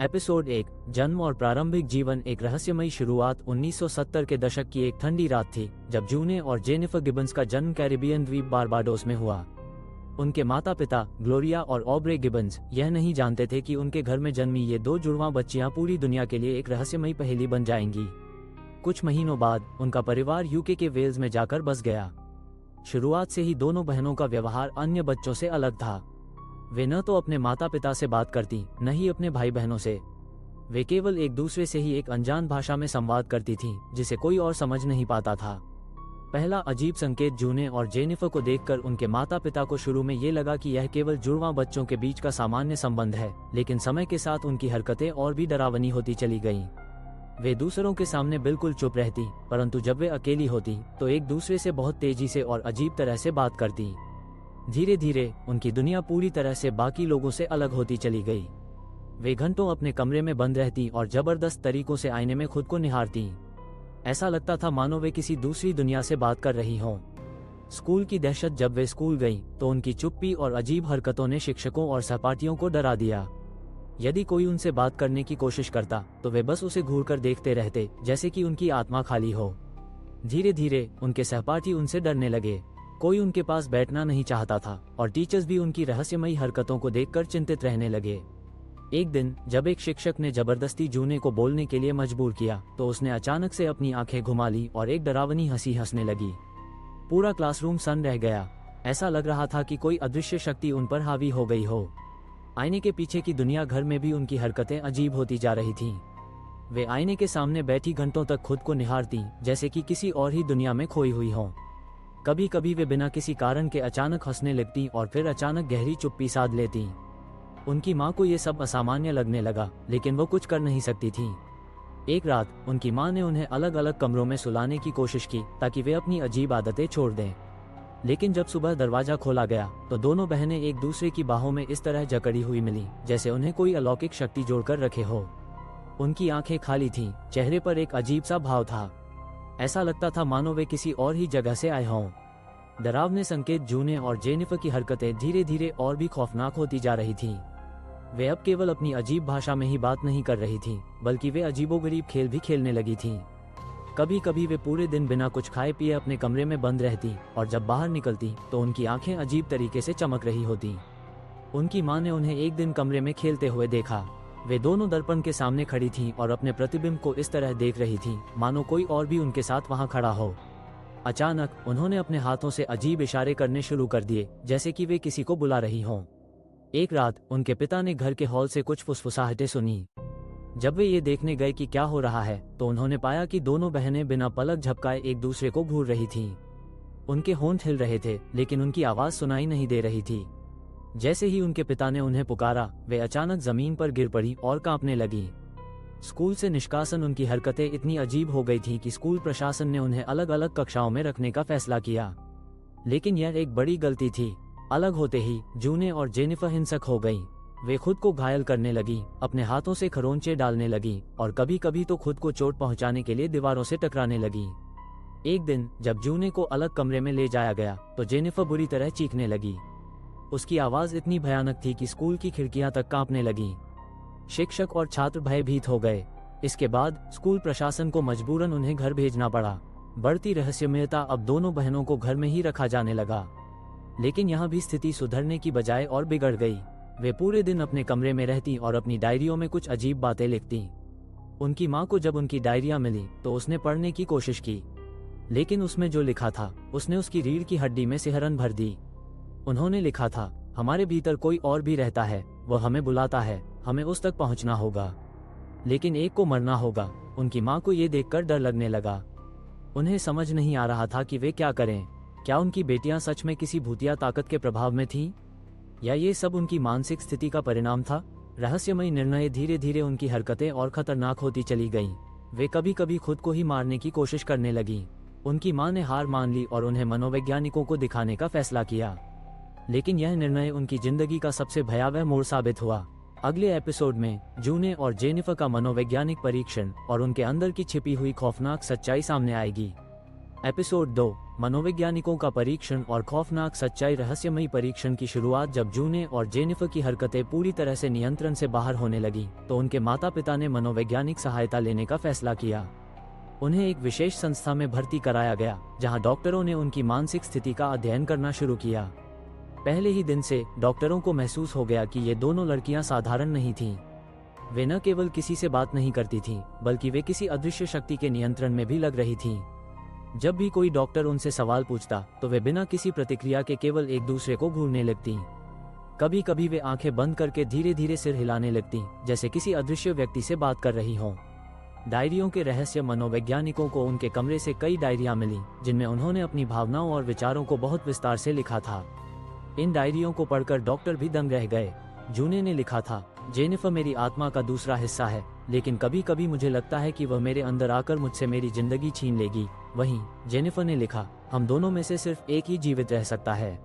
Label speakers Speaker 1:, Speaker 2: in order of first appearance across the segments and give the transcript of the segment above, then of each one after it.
Speaker 1: Episode 1 जन्म और प्रारंभिक जीवन। एक रहस्यमयी शुरुआत। 1970 के दशक की एक ठंडी रात थी जब जूने और जेनिफर गिबन्स का जन्म कैरिबियन द्वीप बारबाडोस में हुआ। उनके माता पिता ग्लोरिया और ऑब्रे गिबन्स यह नहीं जानते थे कि उनके घर में जन्मी ये दो जुड़वां बच्चियां पूरी दुनिया के लिए एक रहस्यमयी पहेली बन जाएंगी। कुछ महीनों बाद उनका परिवार यूके के वेल्स में जाकर बस गया। शुरुआत से ही दोनों बहनों का व्यवहार अन्य बच्चों से अलग था। वे न तो अपने माता पिता से बात करती न ही अपने भाई बहनों से। वे केवल एक दूसरे से ही एक अनजान भाषा में संवाद करती थीं जिसे कोई और समझ नहीं पाता था। पहला अजीब संकेत जूने और जेनिफर को देखकर उनके माता पिता को शुरू में ये लगा कि यह केवल जुड़वां बच्चों के बीच का सामान्य संबंध है, लेकिन समय के साथ उनकी हरकतें और भी डरावनी होती चली गईं। वे दूसरों के सामने बिल्कुल चुप रहती, परंतु जब वे अकेली होती तो एक दूसरे से बहुत तेजी से और अजीब तरह से बात करती। धीरे धीरे उनकी दुनिया पूरी तरह से बाकी लोगों से अलग होती चली गई। वे घंटों अपने कमरे में बंद रहती और जबरदस्त तरीकों से आईने में खुद को निहारती। ऐसा लगता था मानो वे किसी दूसरी दुनिया से बात कर रही हों। स्कूल की दहशत। जब वे स्कूल गईं तो उनकी चुप्पी और अजीब हरकतों ने शिक्षकों और सहपाठियों को डरा दिया। यदि कोई उनसे बात करने की कोशिश करता तो वे बस उसे घूरकर देखते रहते, जैसे कि उनकी आत्मा खाली हो। धीरे धीरे उनके सहपाठी उनसे डरने लगे। कोई उनके पास बैठना नहीं चाहता था और टीचर्स भी उनकी रहस्यमयी हरकतों को देखकर चिंतित रहने लगे। एक दिन जब एक शिक्षक ने जबरदस्ती जूने को बोलने के लिए मजबूर किया तो उसने अचानक से अपनी आंखें घुमा ली और एक डरावनी हंसी हंसने लगी। पूरा क्लासरूम सन्न रह गया। ऐसा लग रहा था कि कोई अदृश्य शक्ति उन पर हावी हो गई हो। आईने के पीछे की दुनिया घर में भी उनकी हरकतें अजीब होती जा रही थीं। वे आईने के सामने बैठी घंटों तक खुद को निहारती, जैसे कि किसी और ही दुनिया में खोई हुई हों। कभी कभी वे बिना किसी कारण के अचानक हंसने लगती और फिर अचानक गहरी चुप्पी साध लेती। उनकी माँ को ये सब असामान्य लगने लगा, लेकिन वो कुछ कर नहीं सकती थी। एक रात उनकी माँ ने उन्हें अलग अलग कमरों में सुलाने की कोशिश की ताकि वे अपनी अजीब आदतें छोड़ दें। लेकिन जब सुबह दरवाजा खोला गया तो दोनों बहनें एक दूसरे की बाहों में इस तरह जकड़ी हुई मिली जैसे उन्हें कोई अलौकिक शक्ति जोड़कर रखे हो। उनकी आंखें खाली थीं, चेहरे पर एक अजीब सा भाव था। ऐसा लगता था मानो वे किसी और ही जगह से आए हों। डरावने संकेत। जूने और जेनिफर की हरकतें धीरे धीरे और भी खौफनाक होती जा रही थीं। वे अब केवल अपनी अजीब भाषा में ही बात नहीं कर रही थीं, बल्कि वे अजीबोगरीब खेल भी खेलने लगी थीं। कभी कभी वे पूरे दिन बिना कुछ खाए पिए अपने कमरे में बंद रहती और जब बाहर निकलती तो उनकी आंखें अजीब तरीके से चमक रही होती। उनकी माँ ने उन्हें एक दिन कमरे में खेलते हुए देखा। वे दोनों दर्पण के सामने खड़ी थीं और अपने प्रतिबिंब को इस तरह देख रही थीं मानो कोई और भी उनके साथ वहां खड़ा हो। अचानक उन्होंने अपने हाथों से अजीब इशारे करने शुरू कर दिए, जैसे कि वे किसी को बुला रही हों। एक रात उनके पिता ने घर के हॉल से कुछ फुसफुसाहटें सुनी। जब वे ये देखने गए कि क्या हो रहा है तो उन्होंने पाया कि दोनों बहनें बिना पलक झपकाए एक दूसरे को घूर रही थीं। उनके होंठ हिल रहे थे, लेकिन उनकी आवाज सुनाई नहीं दे रही थी। जैसे ही उनके पिता ने उन्हें पुकारा, वे अचानक जमीन पर गिर पड़ी और कांपने लगी। स्कूल से निष्कासन। उनकी हरकतें इतनी अजीब हो गई थीं कि स्कूल प्रशासन ने उन्हें अलग अलग कक्षाओं में रखने का फैसला किया। लेकिन यह एक बड़ी गलती थी। अलग होते ही जूने और जेनिफर हिंसक हो गईं। वे खुद को घायल करने लगी, अपने हाथों से खरोंचे डालने लगी और कभी कभी तो खुद को चोट पहुंचाने के लिए दीवारों से टकराने लगी। एक दिन जब जूने को अलग कमरे में ले जाया गया तो जेनिफर बुरी तरह चीखने लगी। उसकी आवाज इतनी भयानक थी कि स्कूल की खिड़कियां तक कांपने लगीं। शिक्षक और छात्र भयभीत हो गए। इसके बाद स्कूल प्रशासन को मजबूरन उन्हें घर भेजना पड़ा। बढ़ती रहस्यमयता। अब दोनों बहनों को घर में ही रखा जाने लगा। लेकिन यहाँ भी स्थिति सुधरने की बजाय और बिगड़ गई। वे पूरे दिन अपने कमरे में रहती और अपनी डायरियों में कुछ अजीब बातें लिखती। उनकी माँ को जब उनकी डायरियां मिली तो उसने पढ़ने की कोशिश की, लेकिन उसमें जो लिखा था उसने उसकी रीढ़ की हड्डी में सिहरन भर दी। उन्होंने लिखा था, हमारे भीतर कोई और भी रहता है, वह हमें बुलाता है, हमें उस तक पहुंचना होगा, लेकिन एक को मरना होगा। उनकी माँ को ये देखकर डर लगने लगा। उन्हें समझ नहीं आ रहा था कि वे क्या करें। क्या उनकी बेटियां सच में किसी भूतिया ताकत के प्रभाव में थीं, या ये सब उनकी मानसिक स्थिति का परिणाम था? रहस्यमयी निर्णय। धीरे धीरे उनकी हरकतें और खतरनाक होती चली गईं। वे कभी कभी खुद को ही मारने की कोशिश करने लगी। उनकी माँ ने हार मान ली और उन्हें मनोवैज्ञानिकों को दिखाने का फैसला किया, लेकिन यह निर्णय उनकी जिंदगी का सबसे भयावह मोड़ साबित हुआ। अगले एपिसोड में जूने और जेनिफर का मनोवैज्ञानिक परीक्षण और उनके अंदर की छिपी हुई खौफनाक सच्चाई सामने आएगी। एपिसोड 2 मनोवैज्ञानिकों का परीक्षण और खौफनाक सच्चाई। रहस्यमयी परीक्षण की शुरुआत जब जूने और जेनिफर की हरकतें पूरी तरह से नियंत्रण से बाहर होने लगी तो उनके माता पिता ने मनोवैज्ञानिक सहायता लेने का फैसला किया। उन्हें एक विशेष संस्था में भर्ती कराया गया जहां डॉक्टरों ने उनकी मानसिक स्थिति का अध्ययन करना शुरू किया। पहले ही दिन से डॉक्टरों को महसूस हो गया कि ये दोनों लड़कियां साधारण नहीं थीं। वे न केवल किसी से बात नहीं करती थीं, बल्कि वे किसी अदृश्य शक्ति के नियंत्रण में भी लग रही थीं। जब भी कोई डॉक्टर उनसे सवाल पूछता तो वे बिना किसी प्रतिक्रिया के केवल एक दूसरे को घूरने लगती। कभी कभी वे आंखें बंद करके धीरे धीरे सिर हिलाने लगती, जैसे किसी अदृश्य व्यक्ति से बात कर रही हों। डायरियों के रहस्य। मनोवैज्ञानिकों को उनके कमरे से कई डायरियां मिली जिनमें उन्होंने अपनी भावनाओं और विचारों को बहुत विस्तार से लिखा था। इन डायरियों को पढ़कर डॉक्टर भी दंग रह गए। जूने ने लिखा था, जेनिफर मेरी आत्मा का दूसरा हिस्सा है, लेकिन कभी कभी मुझे लगता है कि वह मेरे अंदर आकर मुझसे मेरी जिंदगी छीन लेगी। वहीं जेनिफर ने लिखा, हम दोनों में से सिर्फ एक ही जीवित रह सकता है।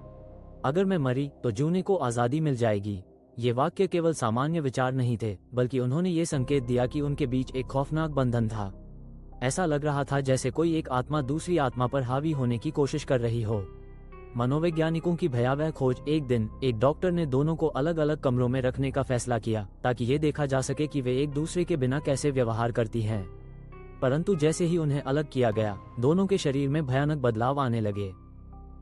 Speaker 1: अगर मैं मरी तो जूने को आज़ादी मिल जाएगी। ये वाक्य केवल सामान्य विचार नहीं थे, बल्कि उन्होंने ये संकेत दिया कि उनके बीच एक खौफनाक बंधन था। ऐसा लग रहा था जैसे कोई एक आत्मा दूसरी आत्मा पर हावी होने की कोशिश कर रही हो। मनोवैज्ञानिकों की भयावह खोज। एक दिन एक डॉक्टर ने दोनों को अलग अलग कमरों में रखने का फैसला किया ताकि ये देखा जा सके कि वे एक दूसरे के बिना कैसे व्यवहार करती हैं। परंतु जैसे ही उन्हें अलग किया गया, दोनों के शरीर में भयानक बदलाव आने लगे।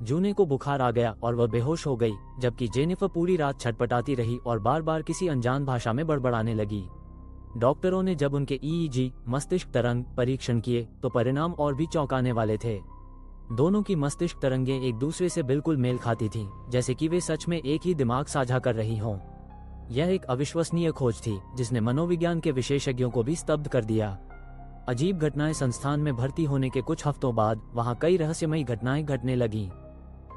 Speaker 1: जूने को बुखार आ गया और वह बेहोश हो गई, जबकि जेनिफर पूरी रात छटपटाती रही और बार बार किसी अनजान भाषा में बड़बड़ाने लगी। डॉक्टरों ने जब उनके ईईजी मस्तिष्क तरंग परीक्षण किए तो परिणाम और भी चौंकाने वाले थे। दोनों की मस्तिष्क तरंगें एक दूसरे से बिल्कुल मेल खाती थीं, जैसे कि वे सच में एक ही दिमाग साझा कर रही हों। यह एक अविश्वसनीय खोज थी जिसने मनोविज्ञान के विशेषज्ञों को भी स्तब्ध कर दिया। अजीब घटनाएं। संस्थान में भर्ती होने के कुछ हफ्तों बाद वहां कई रहस्यमयी घटनाएं घटने लगीं।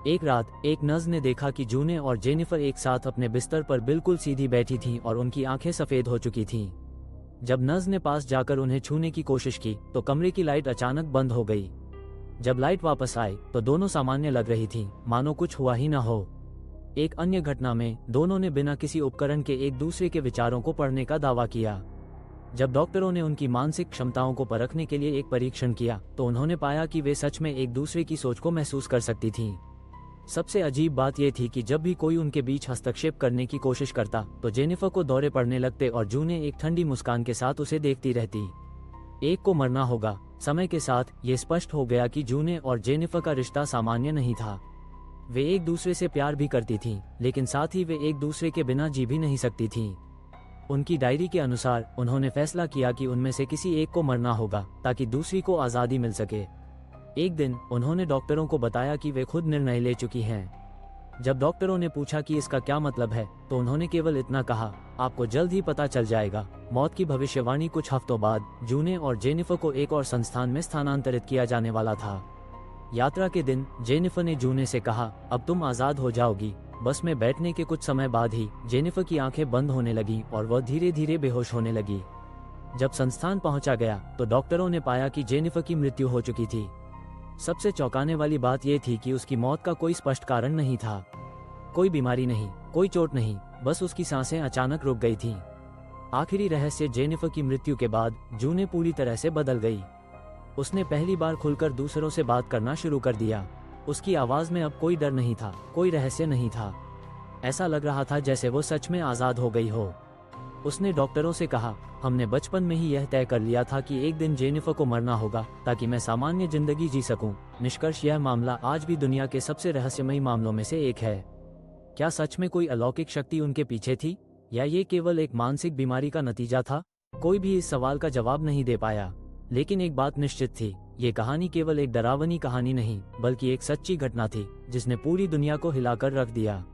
Speaker 1: एक रात एक नर्स ने देखा कि जूने और जेनिफर एक साथ अपने बिस्तर पर बिल्कुल सीधी बैठी थीं और उनकी आंखें सफेद हो चुकी थीं। जब नर्स ने पास जाकर उन्हें छूने की कोशिश की तो कमरे की लाइट अचानक बंद हो गई। जब लाइट वापस आई तो दोनों सामान्य लग रही थीं, मानो कुछ हुआ ही न हो। एक अन्य घटना में दोनों ने बिना किसी उपकरण के एक दूसरे के विचारों को पढ़ने का दावा किया। जब डॉक्टरों ने उनकी मानसिक क्षमताओं को परखने के लिए एक परीक्षण किया तो उन्होंने पाया कि वे सच में एक दूसरे की सोच को महसूस कर सकती थीं। सबसे अजीब बात यह थी कि जब भी कोई उनके बीच हस्तक्षेप करने की कोशिश करता तो जेनिफर को दौरे पड़ने लगते और जूने एक ठंडी मुस्कान के साथ उसे देखती रहती। एक को मरना होगा। समय के साथ ये स्पष्ट हो गया कि जूने और जेनिफर का रिश्ता सामान्य नहीं था। वे एक दूसरे से प्यार भी करती थीं, लेकिन साथ ही वे एक दूसरे के बिना जी भी नहीं सकती थीं। उनकी डायरी के अनुसार उन्होंने फैसला किया कि उनमें से किसी एक को मरना होगा ताकि दूसरी को आज़ादी मिल सके। एक दिन उन्होंने डॉक्टरों को बताया कि वे खुद निर्णय ले चुकी हैं। जब डॉक्टरों ने पूछा कि इसका क्या मतलब है तो उन्होंने केवल इतना कहा, आपको जल्द ही पता चल जाएगा। मौत की भविष्यवाणी। कुछ हफ्तों बाद जूने और जेनिफर को एक और संस्थान में स्थानांतरित किया जाने वाला था। यात्रा के दिन जेनिफर ने जूने से कहा, अब तुम आज़ाद हो जाओगी। बस में बैठने के कुछ समय बाद ही जेनिफर की आंखें बंद होने लगी और वह धीरे धीरे बेहोश होने लगी। जब संस्थान पहुंचा गया तो डॉक्टरों ने पाया कि जेनिफर की मृत्यु हो चुकी थी। सबसे चौंकाने वाली बात यह थी कि उसकी मौत का कोई स्पष्ट कारण नहीं था। कोई बीमारी नहीं, कोई चोट नहीं, बस उसकी सांसें अचानक रुक गई थीं। आखिरी रहस्य। जेनिफर की मृत्यु के बाद जूने पूरी तरह से बदल गई। उसने पहली बार खुलकर दूसरों से बात करना शुरू कर दिया। उसकी आवाज में अब कोई डर नहीं था, कोई रहस्य नहीं था। ऐसा लग रहा था जैसे वो सच में आज़ाद हो गई हो। उसने डॉक्टरों से कहा, हमने बचपन में ही यह तय कर लिया था कि एक दिन जेनिफर को मरना होगा ताकि मैं सामान्य जिंदगी जी सकूं। निष्कर्ष, यह मामला आज भी दुनिया के सबसे रहस्यमयी मामलों में से एक है। क्या सच में कोई अलौकिक शक्ति उनके पीछे थी, या ये केवल एक मानसिक बीमारी का नतीजा था? कोई भी इस सवाल का जवाब नहीं दे पाया। लेकिन एक बात निश्चित थी, ये कहानी केवल एक डरावनी कहानी नहीं, बल्कि एक सच्ची घटना थी जिसने पूरी दुनिया को हिलाकर रख दिया।